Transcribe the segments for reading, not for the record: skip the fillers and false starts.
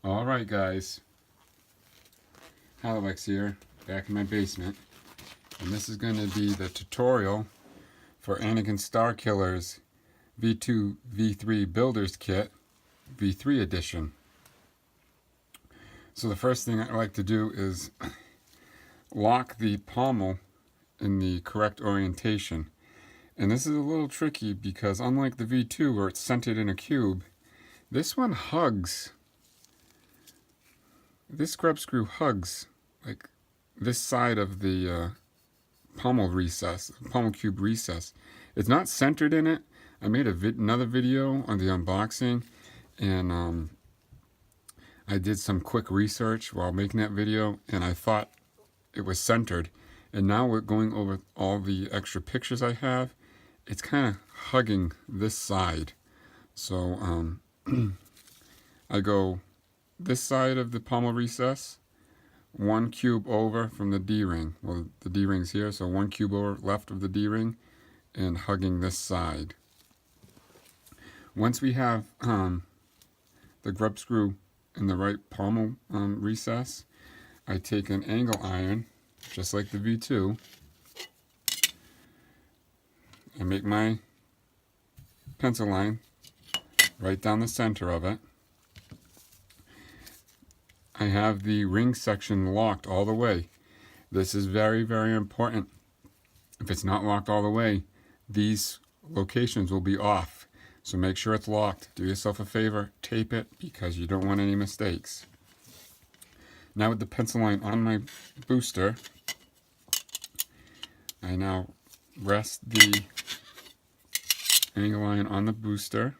Alright guys, Alex here, back in my basement, and this is going to be the tutorial for Anakin Starkiller's V2 V3 Builder's Kit, V3 edition. So the first thing I like to do is lock the pommel in the correct orientation. And this is a little tricky because unlike the V2 where it's centered in a cube, this one hugs. This grub screw hugs like this side of the pommel recess, pommel cube recess. It's not centered in it. I made another video on the unboxing, and I did some quick research while making that video, and I thought it was centered. And now we're going over all the extra pictures I have. It's kind of hugging this side. So I go this side of the pommel recess, one cube over from the D-ring. Well, the D-ring's here, so one cube over left of the D-ring and hugging this side. Once we have the grub screw in the right pommel recess, I take an angle iron, just like the V2. I make my pencil line right down the center of it. I have the ring section locked all the way. This is very, very important. If it's not locked all the way, these locations will be off. So make sure it's locked. Do yourself a favor, tape it, because you don't want any mistakes. Now with the pencil line on my booster, I now rest the angle line on the booster,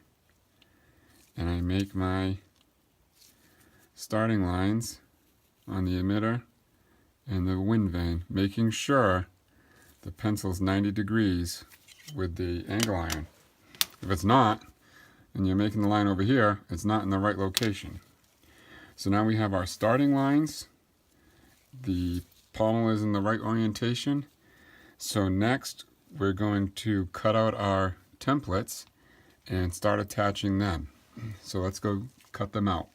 and I make my starting lines on the emitter and the wind vane, making sure the pencil's 90 degrees with the angle iron. If it's not, and you're making the line over here, it's not in the right location. So now we have our starting lines. The pommel is in the right orientation. So next we're going to cut out our templates and start attaching them. So let's go cut them out.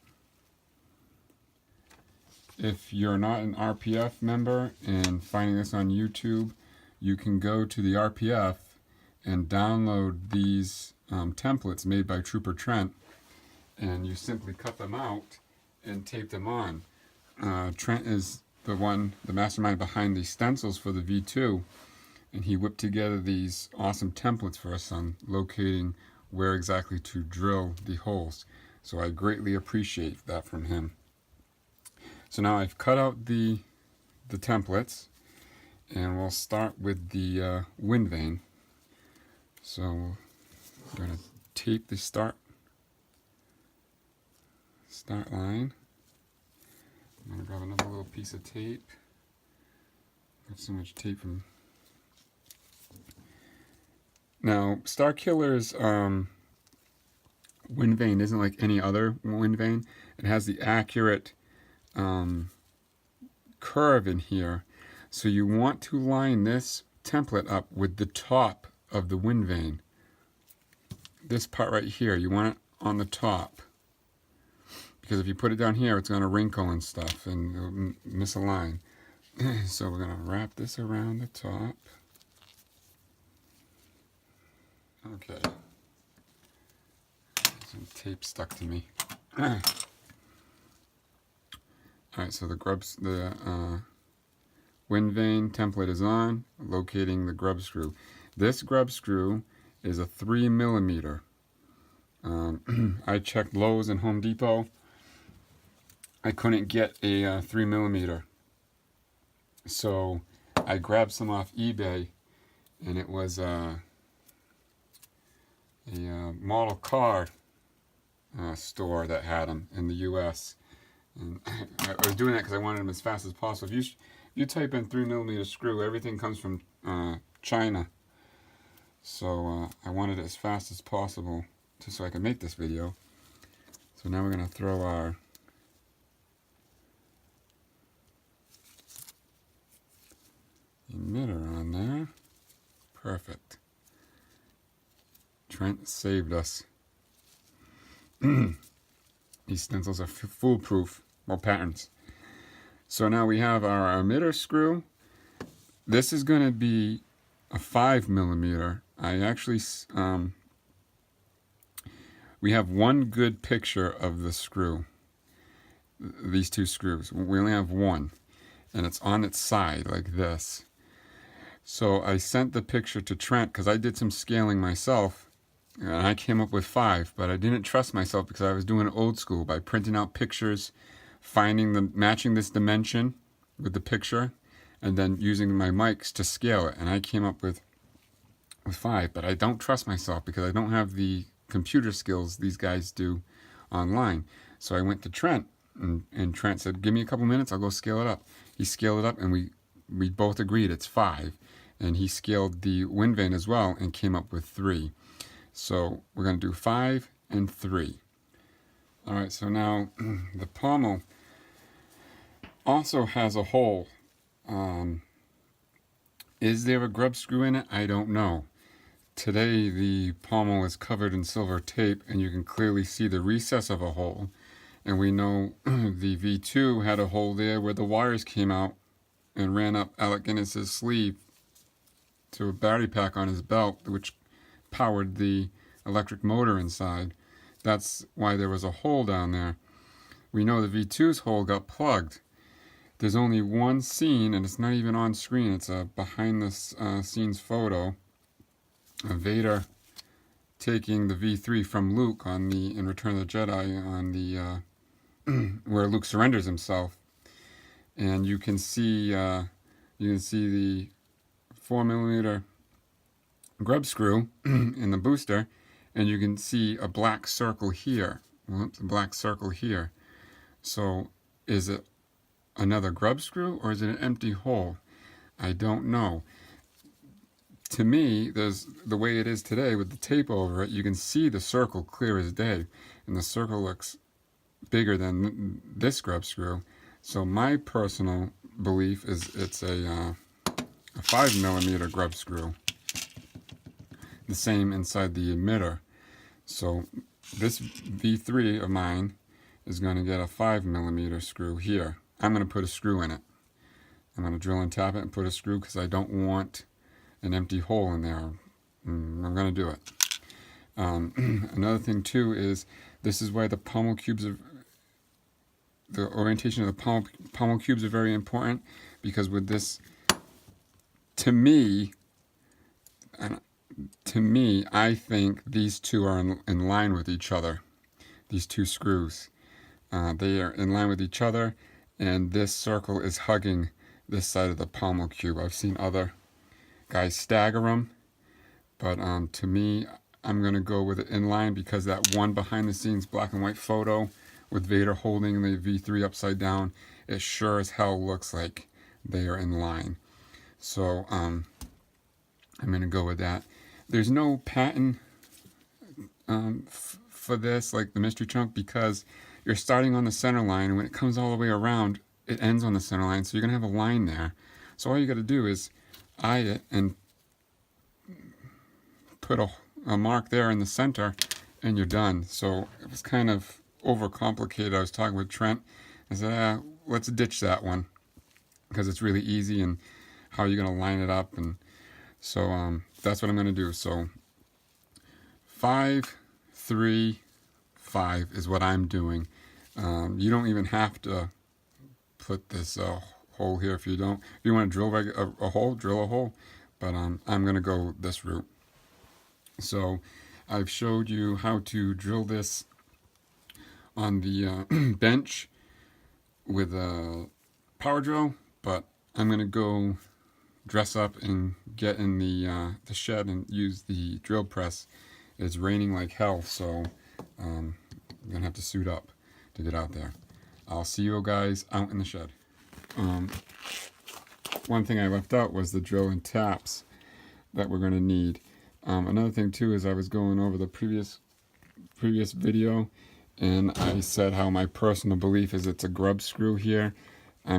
If you're not an RPF member and finding this on YouTube, you can go to the RPF and download these templates made by Trooper Trent, and you simply cut them out and tape them on. Trent is the mastermind behind the stencils for the V2, and he whipped together these awesome templates for us on locating where exactly to drill the holes. So I greatly appreciate that from him. So now I've cut out the templates, and we'll start with the wind vane. So I'm going to tape the start line. I'm going to grab another little piece of tape. Got so much tape from... Now, Starkiller's wind vane isn't like any other wind vane. It has the accurate curve in here, so you want to line this template up with the top of the wind vane. This part right here, you want it on the top, because if you put it down here, it's going to wrinkle and stuff and misalign. So we're going to wrap this around the top. Okay, some tape stuck to me. Alright, so the wind vane template is on, locating the grub screw. This grub screw is a 3mm. I checked Lowe's and Home Depot. I couldn't get a 3mm. So I grabbed some off eBay, and it was a model car store that had them in the US. And I was doing that because I wanted them as fast as possible. If you type in 3mm screw, everything comes from China. So I wanted it as fast as possible just so I could make this video. So now we're going to throw our emitter on there. Perfect. Trent saved us. These stencils are foolproof, well, patterns. So now we have our emitter screw. This is going to be a 5mm. I actually, we have one good picture of the screw, these two screws. We only have one, and it's on its side like this. So I sent the picture to Trent because I did some scaling myself, and I came up with 5, but I didn't trust myself because I was doing it old school by printing out pictures, matching this dimension with the picture, and then using my mics to scale it. And I came up with 5, but I don't trust myself because I don't have the computer skills these guys do online. So I went to Trent, and Trent said, give me a couple minutes, I'll go scale it up. He scaled it up, and we both agreed it's 5. And he scaled the wind vane as well and came up with 3. So we're going to do 5 and 3. All right, so now the pommel also has a hole. Is there a grub screw in it? I don't know. Today the pommel is covered in silver tape, and you can clearly see the recess of a hole. And we know the V2 had a hole there where the wires came out and ran up Alec Guinness's sleeve to a battery pack on his belt, which powered the electric motor inside. That's why there was a hole down there. We know the V2's hole got plugged. There's only one scene, and it's not even on screen. It's a behind the scenes photo of Vader taking the V3 from Luke in Return of the Jedi on the where Luke surrenders himself, and you can see the 4mm grub screw in the booster, and you can see a black circle here. Whoops, a black circle here. So is it another grub screw or is it an empty hole? I don't know. To me, there's the way it is today with the tape over it, you can see the circle clear as day, and the circle looks bigger than this grub screw. So my personal belief is it's a 5mm grub screw, the same inside the emitter. So this V3 of mine is going to get a 5mm screw here. I'm going to put a screw in it. I'm going to drill and tap it and put a screw because I don't want an empty hole in there. I'm going to do it. Another thing too is this is why the pommel cubes are, the orientation of the pommel cubes are very important, because with this, to me, I think these two are in line with each other. These two screws, they are in line with each other, and this circle is hugging this side of the pommel cube. I've seen other guys stagger them, but to me, I'm going to go with it in line, because that one behind the scenes black and white photo with Vader holding the V3 upside down, it sure as hell looks like they are in line. So I'm going to go with that. There's no patent for this, like the mystery trunk, because you're starting on the center line, and when it comes all the way around, it ends on the center line, so you're going to have a line there. So all you got to do is eye it and put a mark there in the center, and you're done. So it was kind of overcomplicated. I was talking with Trent. I said, let's ditch that one, because it's really easy, and how are you going to line it up? And so that's what I'm going to do. So 5, 3, 5 is what I'm doing. You don't even have to put this hole here if you don't. If you want to drill a hole, drill a hole. But I'm going to go this route. So I've showed you how to drill this on the bench with a power drill, but I'm going to go dress up and get in the shed and use the drill press. It's raining like hell, so I'm going to have to suit up to get out there. I'll see you guys out in the shed. One thing I left out was the drill and taps that we're going to need. Another thing too is I was going over the previous video, and I said how my personal belief is it's a grub screw here. I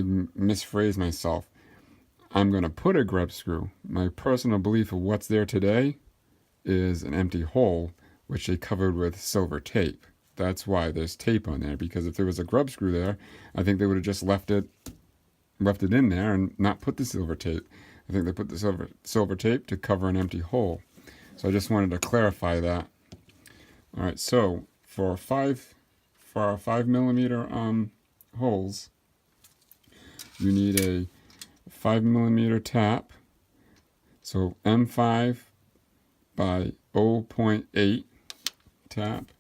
misphrased myself. I'm going to put a grub screw. My personal belief of what's there today is an empty hole, which they covered with silver tape. That's why there's tape on there, because if there was a grub screw there, I think they would have just left it in there and not put the silver tape. I think they put the silver tape to cover an empty hole. So I just wanted to clarify that. All right, so for our 5mm holes, you need a 5mm tap. So M5 by 0.8 tap,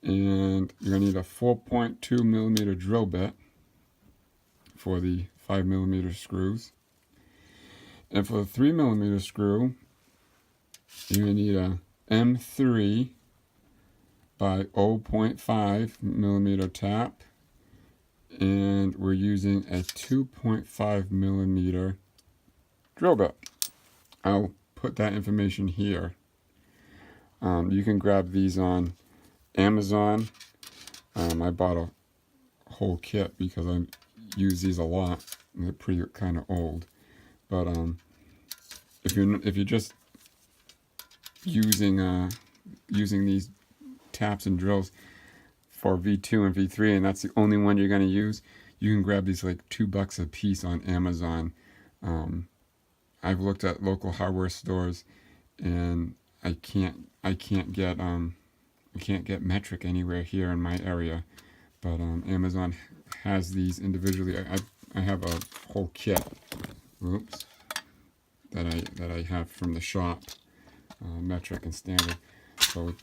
and you're gonna need a 4.2mm drill bit for the 5mm screws. And for the 3mm screw, you're gonna need a M3 by 0.5mm tap, and we're using a 2.5mm drill bit. I'll put that information here. You can grab these on Amazon. I bought a whole kit because I use these a lot. They're pretty kind of old, but if you're just using these taps and drills for V2 and V3, and that's the only one you're going to use, you can grab these like $2 a piece on Amazon. I've looked at local hardware stores, and I can't get metric anywhere here in my area, but Amazon has these individually. I have a whole kit, that I have from the shop, metric and standard, so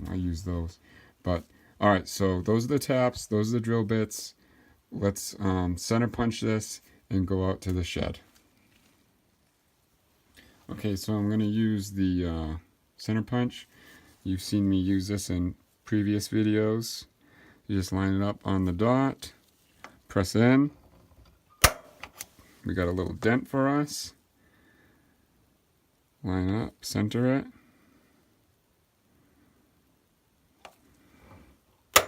I use those. But all right, so those are the taps, those are the drill bits. Let's center punch this and go out to the shed. Okay, so I'm going to use the center punch. You've seen me use this in previous videos. You just line it up on the dot, press in. We got a little dent for us. Line up, center it. A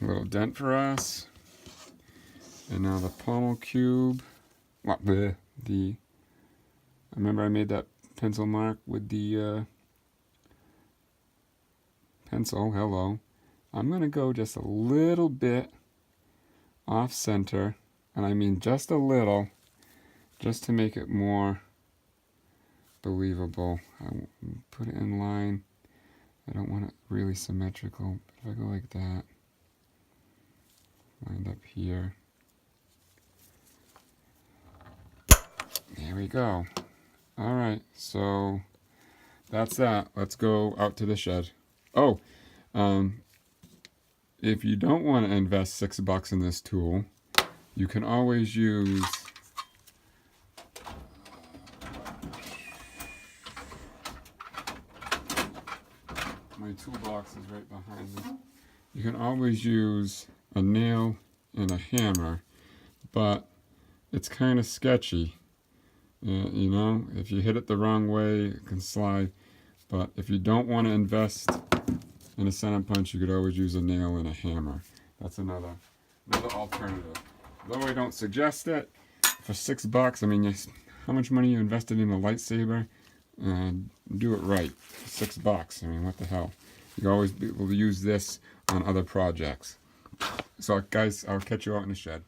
little dent for us. And now the pommel cube. Remember I made that pencil mark with the pencil. Hello. I'm going to go just a little bit off center, and I mean just a little, just to make it more believable. I put it in line. I don't want it really symmetrical, but if I go like that, lined up here. There we go. All right, so that's that. Let's go out to the shed. Oh, if you don't want to invest $6 in this tool, you can always use my toolbox is right behind me. You can always use a nail and a hammer, but it's kind of sketchy. You know, if you hit it the wrong way, it can slide. But if you don't want to invest in a center punch, you could always use a nail and a hammer. That's another alternative. Though I don't suggest it, for $6, I mean, how much money you invested in a lightsaber? Do it right. For $6. I mean, what the hell? You can always be able to use this on other projects. So, guys, I'll catch you out in the shed.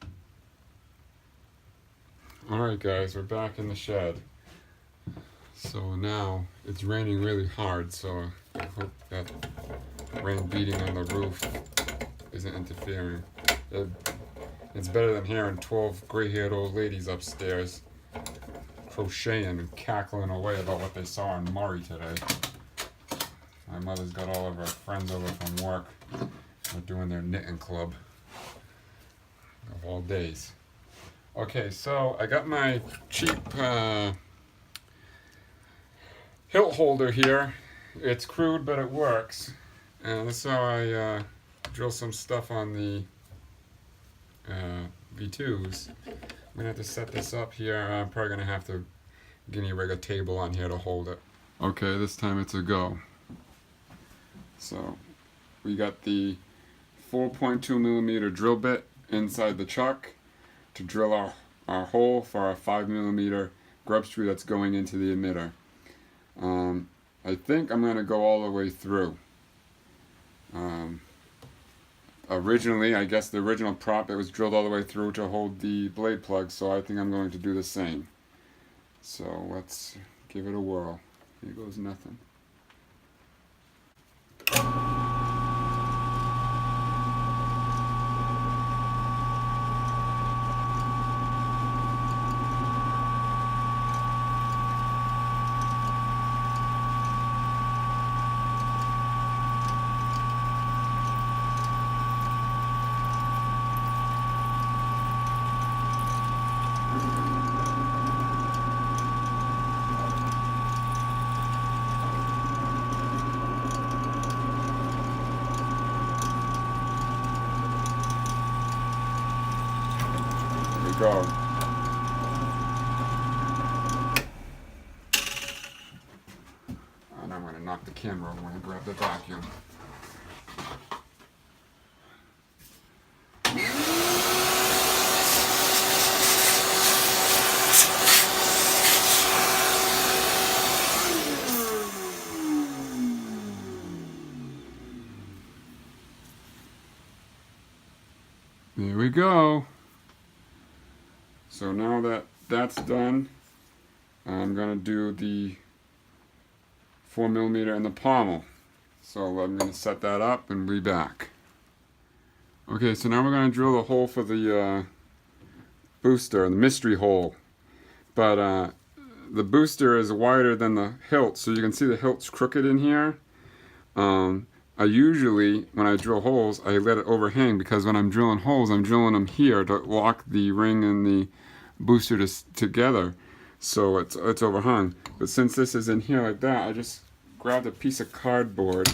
Alright guys, we're back in the shed. So now it's raining really hard, so I hope that rain beating on the roof isn't interfering. It's better than hearing 12 gray-haired old ladies upstairs crocheting and cackling away about what they saw on Murray today. My mother's got all of her friends over from work. They're doing their knitting club of all days. Okay, so I got my cheap hilt holder here. It's crude, but it works. And that's how I drill some stuff on the V2s. I'm going to have to set this up here. I'm probably going to have to guinea rig a table on here to hold it. Okay, this time it's a go. So we got the 4.2mm drill bit inside the chuck to drill our hole for our 5mm grub screw that's going into the emitter. I think I'm going to go all the way through. originally, I guess the original prop, it was drilled all the way through to hold the blade plug, so I think I'm going to do the same. So let's give it a whirl. Here goes nothing. Go. And I'm going to knock the camera over and grab the vacuum. There we go. So now that that's done, I'm going to do the 4mm in the pommel. So I'm going to set that up and be back. Okay, so now we're going to drill the hole for the booster, the mystery hole. But the booster is wider than the hilt, so you can see the hilt's crooked in here. I usually, when I drill holes, I let it overhang, because when I'm drilling holes, I'm drilling them here to lock the ring and the booster together, so it's overhung. But since this is in here like that, I just grabbed a piece of cardboard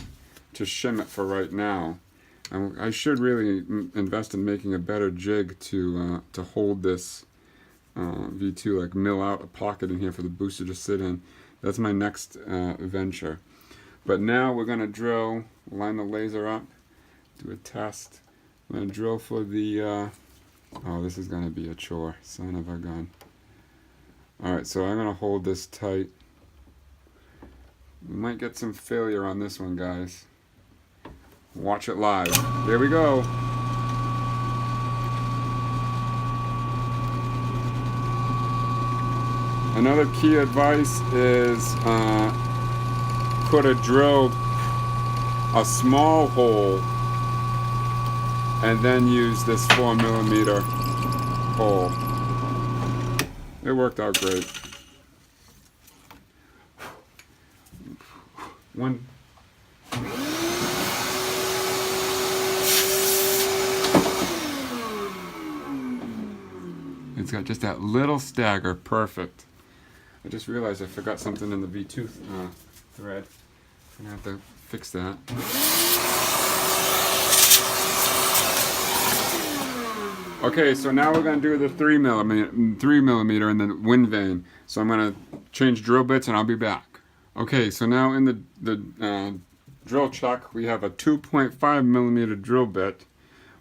to shim it for right now. I should really invest in making a better jig to hold this V2, like mill out a pocket in here for the booster to sit in. That's my next venture. But now we're going to drill, line the laser up, do a test. I'm going to drill for the, oh, this is going to be a chore, son of a gun. Alright, so I'm going to hold this tight. We might get some failure on this one, guys. Watch it live. There we go. Another key advice is put a drill, a small hole, and then use this 4mm hole. It worked out great. One. It's got just that little stagger, perfect. I just realized I forgot something in the V2 thread. I'm gonna have to fix that. Okay, so now we're gonna do the 3mm in the wind vane. So I'm gonna change drill bits and I'll be back. Okay, so now in the drill chuck we have a 2.5mm drill bit,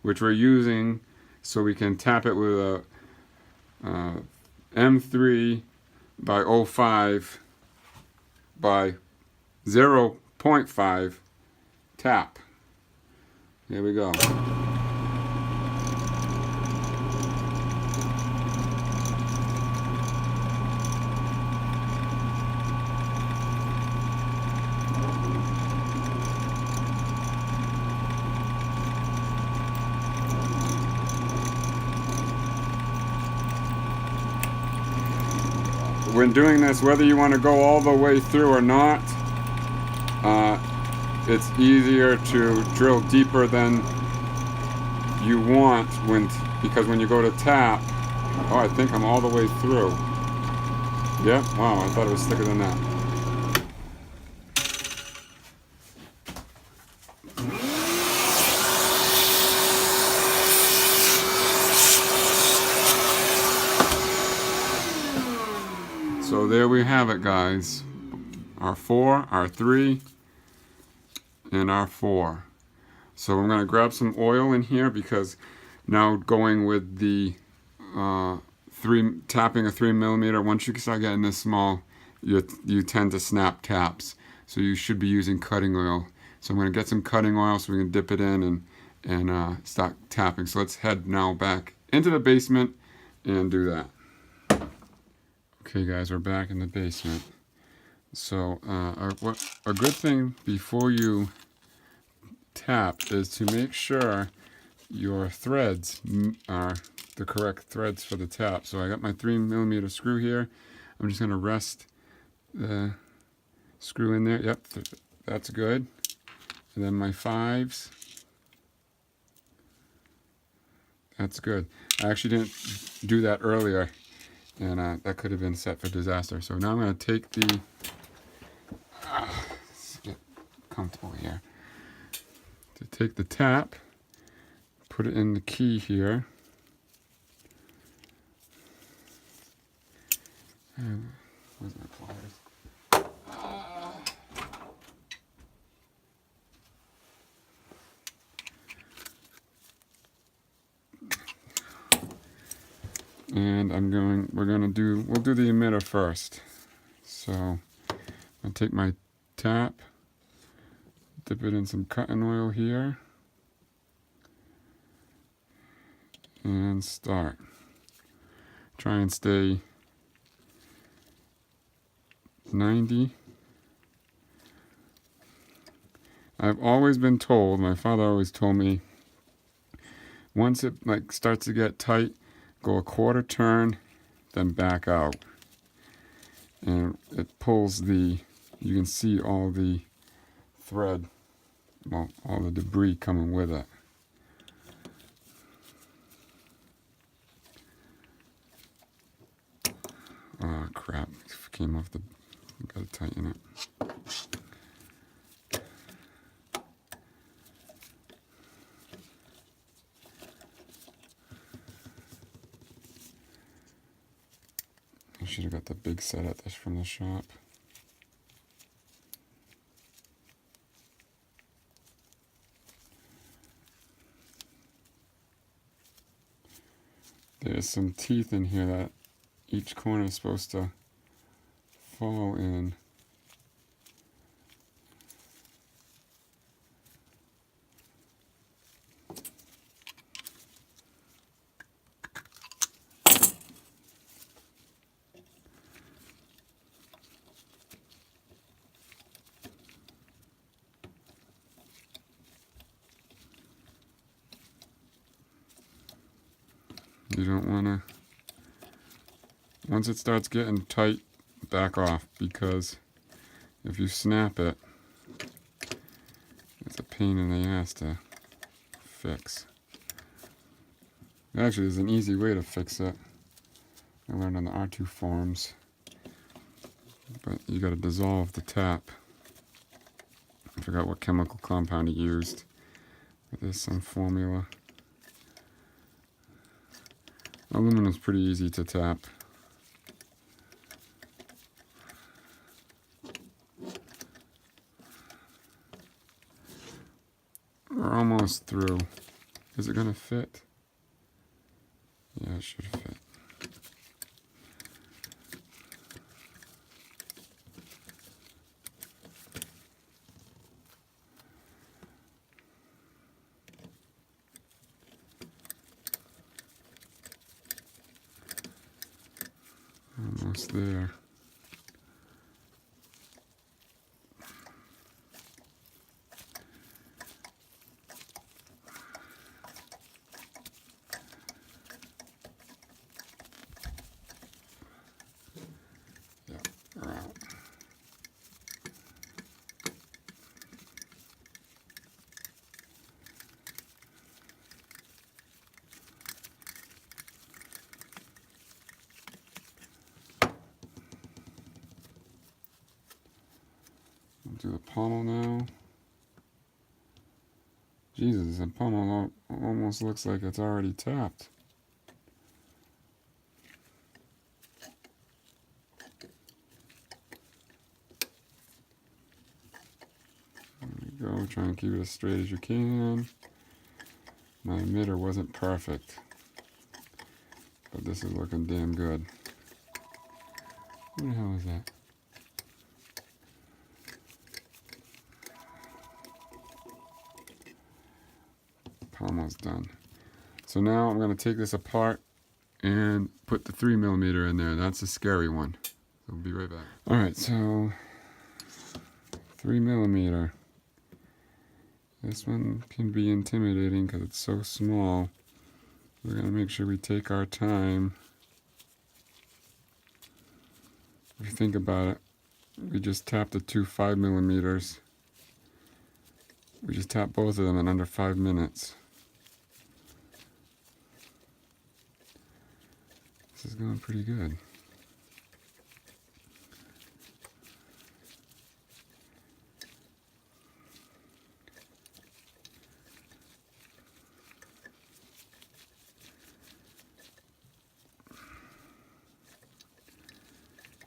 which we're using so we can tap it with a M3 by 0.5 by 0.5 tap. Here we go. When doing this, whether you want to go all the way through or not, it's easier to drill deeper than you want because when you go to tap, oh, I think I'm all the way through. Yep, wow, I thought it was thicker than that. So there we have it, guys. Our 4, our 3, and our 4. So I'm going to grab some oil in here because now going with the tapping a 3mm, once you start getting this small, you tend to snap taps. So you should be using cutting oil. So I'm going to get some cutting oil so we can dip it in and start tapping. So let's head now back into the basement and do that. Okay guys, we're back in the basement. So a good thing before you tap is to make sure your threads are the correct threads for the tap. So I got my 3mm screw here. I'm just going to rest the screw in there. Yep, that's good. And then my 5s. That's good. I actually didn't do that earlier, and that could have been set for disaster. So now I'm going to take the... let's get comfortable here. To take the tap, put it in the key here. And where's my pliers? And we'll do the emitter first. So I'll take my tap, dip it in some cotton oil here, and start. Try and stay 90. I've always been told, my father always told me, once it starts to get tight, go a quarter turn, then back out. And it pulls you can see all the thread, well, all the debris coming with it. Oh crap, it came off the, gotta tighten it. I should have got the big set at this from the shop. There's some teeth in here that each corner is supposed to fall in. You don't want to, once it starts getting tight, back off, because if you snap it, it's a pain in the ass to fix. Actually, there's an easy way to fix it. I learned on the R2 forums, but you got to dissolve the tap. I forgot what chemical compound he used, but there's some formula. Aluminum's pretty easy to tap. We're almost through. Is it gonna fit? Yeah, it should fit. Almost there. Yeah, we're out. Do the pommel now. Jesus, the pommel almost looks like it's already tapped. There we go, try and keep it as straight as you can. My emitter wasn't perfect, but this is looking damn good. What the hell is that? almost done. So now I'm going to take this apart and put the 3mm in there. That's a scary one. So we'll be right back. Alright, so 3mm. This one can be intimidating because it's so small. We're going to make sure we take our time. If you think about it, we just tapped the two 5mm. We just tapped both of them in under 5 minutes. This is going pretty good.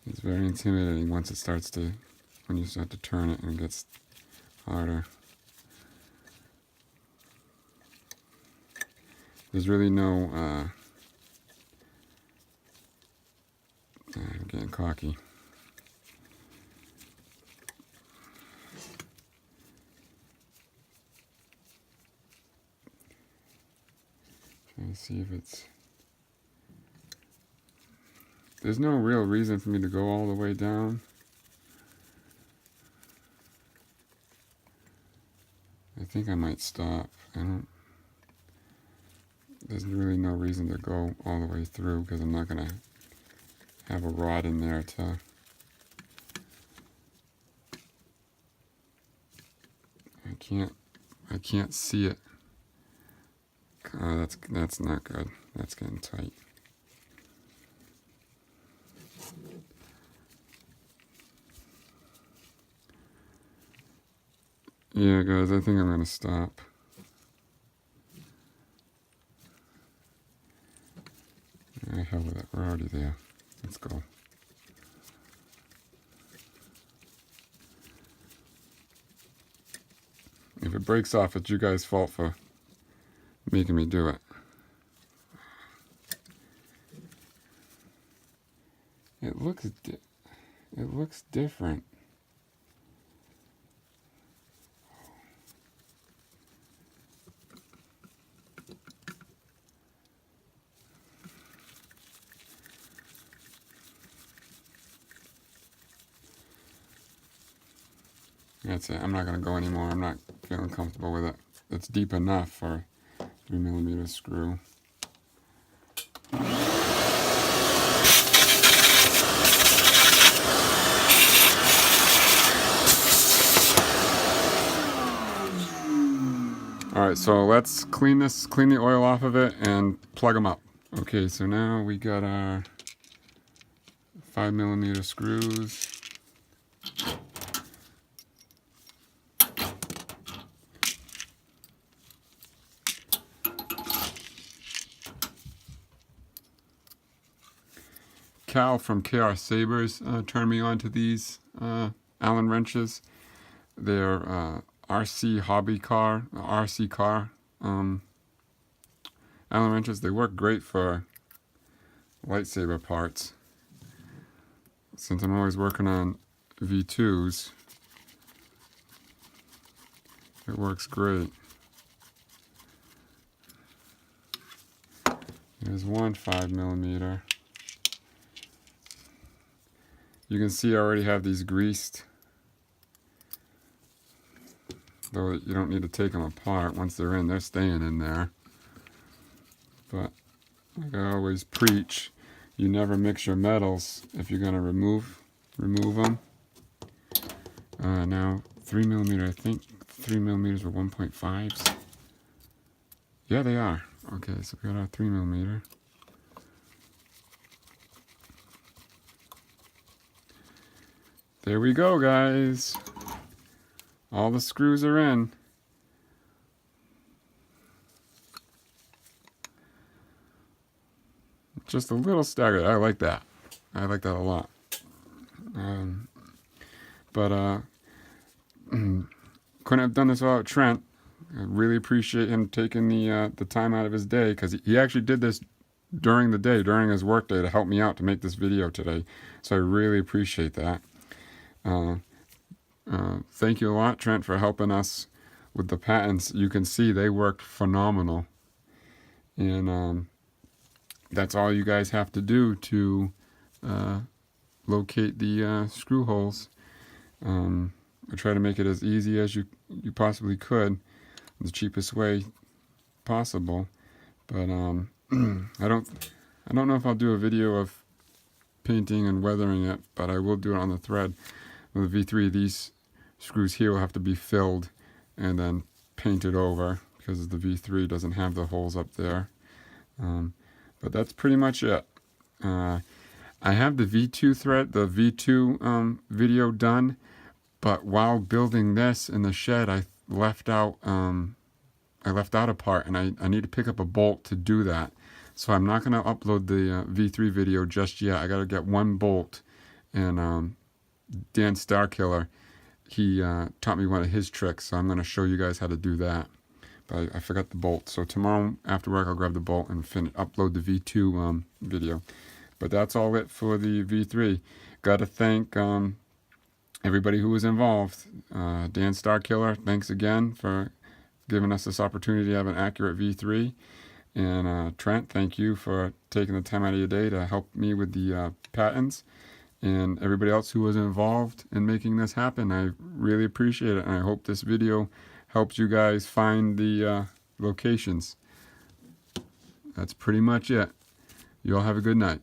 It's very intimidating once it starts to, when you start to turn it and it gets harder. There's really no, I'm getting cocky. Trying to see if it's, there's no real reason for me to go all the way down. I think I might stop. There's really no reason to go all the way through because I'm not going to have a rod in there to I can't see it. Oh, that's not good. That's getting tight. Yeah, guys, I think I'm going to stop. The hell with it. We're already there. Let's go. If it breaks off, it's you guys' fault for making me do it. It looks different. That's it. I'm not going to go anymore. I'm not feeling comfortable with it. It's deep enough for a 3mm screw. Alright, so let's clean the oil off of it and plug them up. Okay, so now we got our 5mm screws. Cal from KR Sabers turned me on to these Allen wrenches. They're RC car Allen wrenches. They work great for lightsaber parts. Since I'm always working on V2s, it works great. Here's one 5mm. You can see I already have these greased, though you don't need to take them apart. Once they're in, they're staying in there. But like I always preach, you never mix your metals if you're going to remove them. Now 3mm, I think 3mm were 1.5s. Yeah, they are. Okay, so we got our 3mm. There we go, guys. All the screws are in. Just a little staggered. I like that. I like that a lot. Couldn't have done this without Trent. I really appreciate him taking the time out of his day, because he actually did this during the day, during his work day, to help me out to make this video today. So I really appreciate that. Thank you a lot, Trent, for helping us with the patents, you can see they worked phenomenal. And that's all you guys have to do to locate the screw holes. I try to make it as easy as you possibly could, the cheapest way possible. But I don't know if I'll do a video of painting and weathering it, but I will do it on the thread. With the V3, these screws here will have to be filled and then painted over because the V3 doesn't have the holes up there. But that's pretty much it. I have the V2 thread, the V2 video done, but while building this in the shed, I left out a part, and I need to pick up a bolt to do that. So I'm not going to upload the V3 video just yet. I got to get one bolt, and Dan Starkiller, he taught me one of his tricks, so I'm going to show you guys how to do that. But I forgot the bolt, so tomorrow after work I'll grab the bolt and upload the V2 video. But that's all it for the V3. Got to thank everybody who was involved. Dan Starkiller, thanks again for giving us this opportunity to have an accurate V3. And Trent, thank you for taking the time out of your day to help me with the patents. And everybody else who was involved in making this happen, I really appreciate it. And I hope this video helps you guys find the locations. That's pretty much it. You all have a good night.